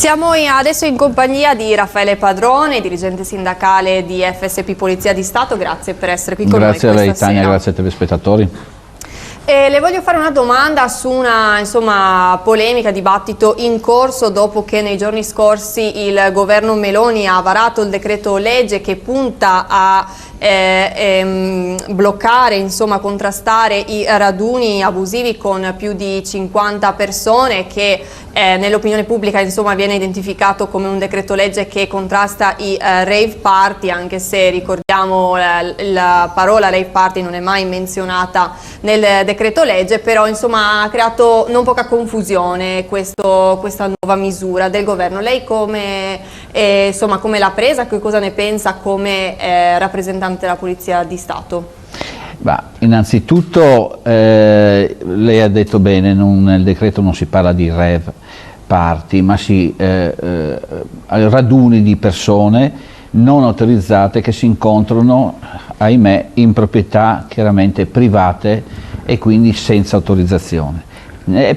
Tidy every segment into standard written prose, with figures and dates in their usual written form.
Adesso in compagnia di Raffaele Padrone, dirigente sindacale di FSP Polizia di Stato. Grazie per essere qui con noi questa Grazie a lei Tania, sera. grazie ai telespettatori. Le voglio fare una domanda su una polemica, dibattito in corso dopo che nei giorni scorsi il governo Meloni ha varato il decreto legge che punta a bloccare, contrastare i raduni abusivi con più di 50 persone, che nell'opinione pubblica viene identificato come un decreto legge che contrasta i rave party, anche se ricordiamo la parola rave party non è mai menzionata nel decreto legge, però ha creato non poca confusione questa nuova misura del governo. Lei come l'ha presa, che cosa ne pensa come rappresentante della Polizia di Stato? Innanzitutto lei ha detto bene, nel decreto non si parla di rave party, ma raduni di persone non autorizzate che si incontrano, ahimè, in proprietà chiaramente private e quindi senza autorizzazione.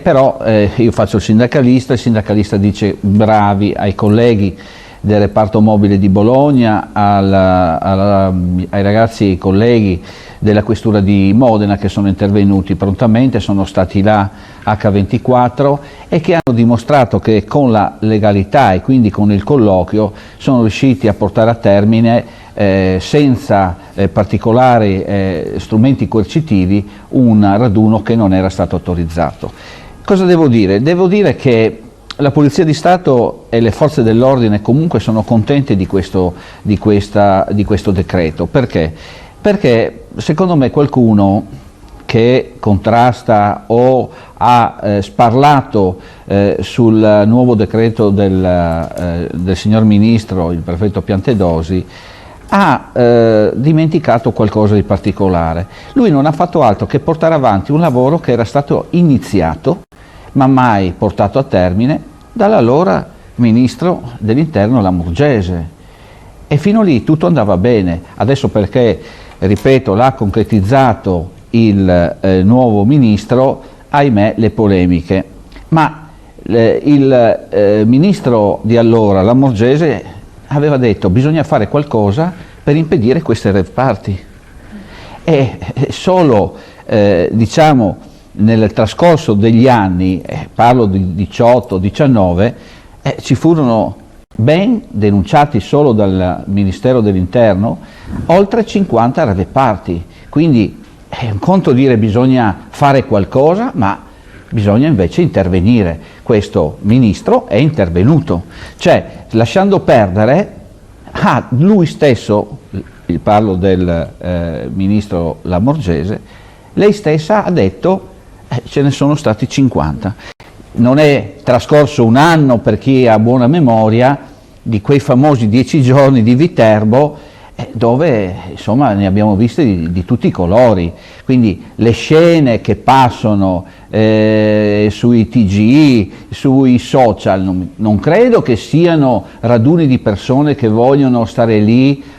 Però io faccio il sindacalista dice bravi ai colleghi del reparto mobile di Bologna, ai ragazzi e ai colleghi della questura di Modena che sono intervenuti prontamente, sono stati là H24 e che hanno dimostrato che con la legalità e quindi con il colloquio sono riusciti a portare a termine senza particolari strumenti coercitivi un raduno che non era stato autorizzato. Cosa devo dire? Devo dire che la Polizia di Stato e le forze dell'ordine comunque sono contente di questo decreto. Perché? Perché secondo me qualcuno che contrasta o ha sparlato sul nuovo decreto del signor Ministro, il prefetto Piantedosi, ha dimenticato qualcosa di particolare. Lui non ha fatto altro che portare avanti un lavoro che era stato iniziato ma mai portato a termine dall'allora Ministro dell'Interno Lamorgese, e fino lì tutto andava bene. Adesso, perché, ripeto, l'ha concretizzato il nuovo Ministro, ahimè le polemiche, ma il Ministro di allora Lamorgese aveva detto bisogna fare qualcosa per impedire queste rave party, e solo nel trascorso degli anni, parlo di 18-19, ci furono ben denunciati solo dal Ministero dell'Interno oltre 50 rave party. Quindi è un conto dire bisogna fare qualcosa, ma bisogna invece intervenire. Questo Ministro è intervenuto, cioè lasciando perdere, lui stesso, parlo del Ministro Lamorgese, lei stessa ha detto ce ne sono stati 50. Non è trascorso un anno, per chi ha buona memoria, di quei famosi 10 giorni di Viterbo, dove ne abbiamo viste di tutti i colori. Quindi le scene che passano sui TG, sui social, non credo che siano raduni di persone che vogliono stare lì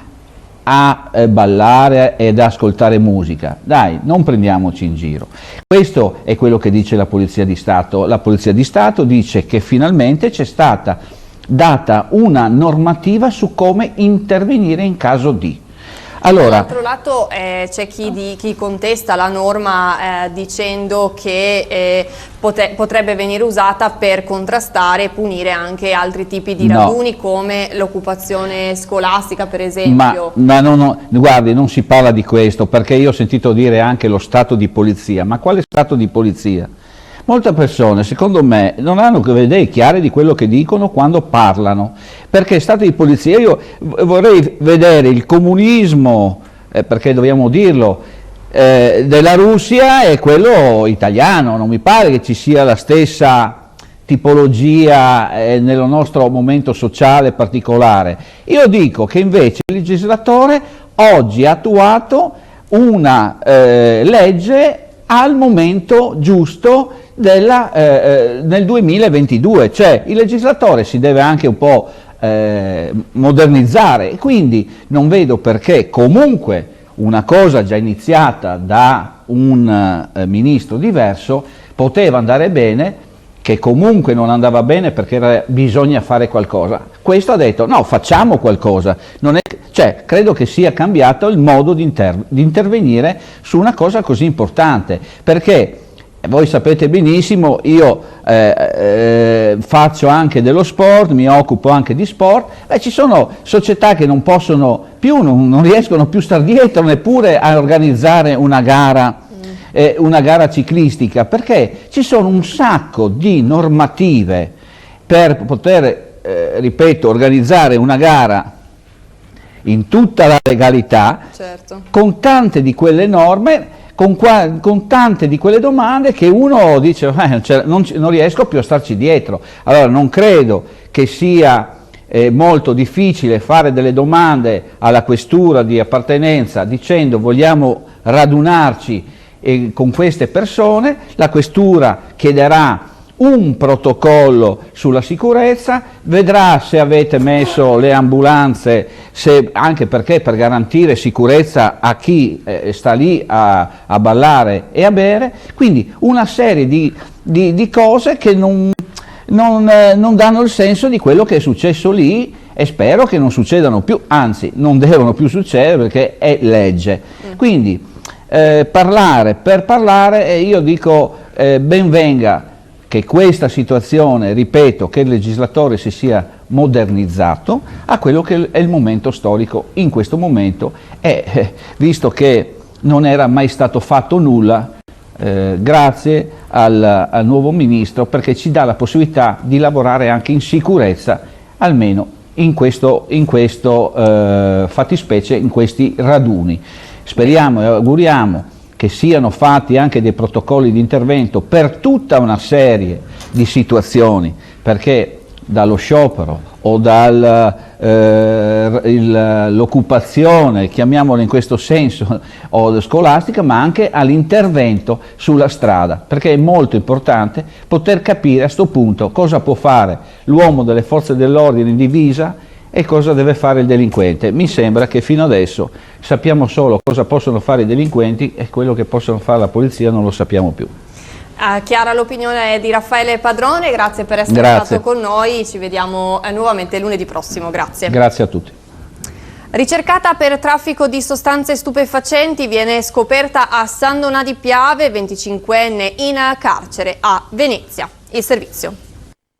a ballare ed ascoltare musica. Dai, non prendiamoci in giro. Questo è quello che dice la Polizia di Stato. La Polizia di Stato dice che finalmente c'è stata data una normativa su come intervenire in caso di. Allora, dall'altro lato c'è chi contesta la norma dicendo che potrebbe venire usata per contrastare e punire anche altri tipi di raduni, come l'occupazione scolastica, per esempio. Ma no, guardi, non si parla di questo, perché io ho sentito dire anche lo stato di polizia. Ma quale stato di polizia? Molte persone, secondo me, non hanno che idee chiare di quello che dicono quando parlano, perché stato di polizia, io vorrei vedere il comunismo, perché dobbiamo dirlo, della Russia e quello italiano. Non mi pare che ci sia la stessa tipologia nel nostro momento sociale particolare. Io dico che invece il legislatore oggi ha attuato una legge al momento giusto nel 2022, cioè il legislatore si deve anche un po' modernizzare, e quindi non vedo perché comunque una cosa già iniziata da un ministro diverso poteva andare bene che comunque non andava bene perché bisogna fare qualcosa. Questo ha detto no, facciamo qualcosa. Cioè, credo che sia cambiato il modo di intervenire su una cosa così importante, perché voi sapete benissimo, io faccio anche dello sport, mi occupo anche di sport, ci sono società che non possono più, non riescono più a star dietro neppure a organizzare una gara ciclistica, perché ci sono un sacco di normative per poter, ripeto, organizzare una gara in tutta la legalità, certo, con tante di quelle norme, con tante di quelle domande che uno dice non riesco più a starci dietro. Allora non credo che sia molto difficile fare delle domande alla questura di appartenenza dicendo vogliamo radunarci con queste persone, la questura chiederà un protocollo sulla sicurezza, vedrà se avete messo le ambulanze, anche perché per garantire sicurezza a chi sta lì a ballare e a bere, quindi una serie di cose che non danno il senso di quello che è successo lì e spero che non succedano più, anzi non devono più succedere perché è legge. Quindi parlare per parlare, io dico ben venga che questa situazione, ripeto, che il legislatore si sia modernizzato a quello che è il momento storico in questo momento e visto che non era mai stato fatto nulla, grazie al nuovo ministro perché ci dà la possibilità di lavorare anche in sicurezza, almeno in questo fattispecie, in questi raduni. Speriamo e auguriamo che siano fatti anche dei protocolli di intervento per tutta una serie di situazioni, perché dallo sciopero o dall'occupazione, chiamiamola in questo senso, o scolastica, ma anche all'intervento sulla strada, perché è molto importante poter capire a questo punto cosa può fare l'uomo delle forze dell'ordine in divisa e cosa deve fare il delinquente. Mi sembra che fino adesso sappiamo solo cosa possono fare i delinquenti e quello che possono fare la polizia non lo sappiamo più. Chiara l'opinione di Raffaele Padrone, grazie per essere stato con noi, ci vediamo nuovamente lunedì prossimo, grazie. Grazie a tutti. Ricercata per traffico di sostanze stupefacenti, viene scoperta a San Donà di Piave, 25enne in carcere a Venezia. Il servizio.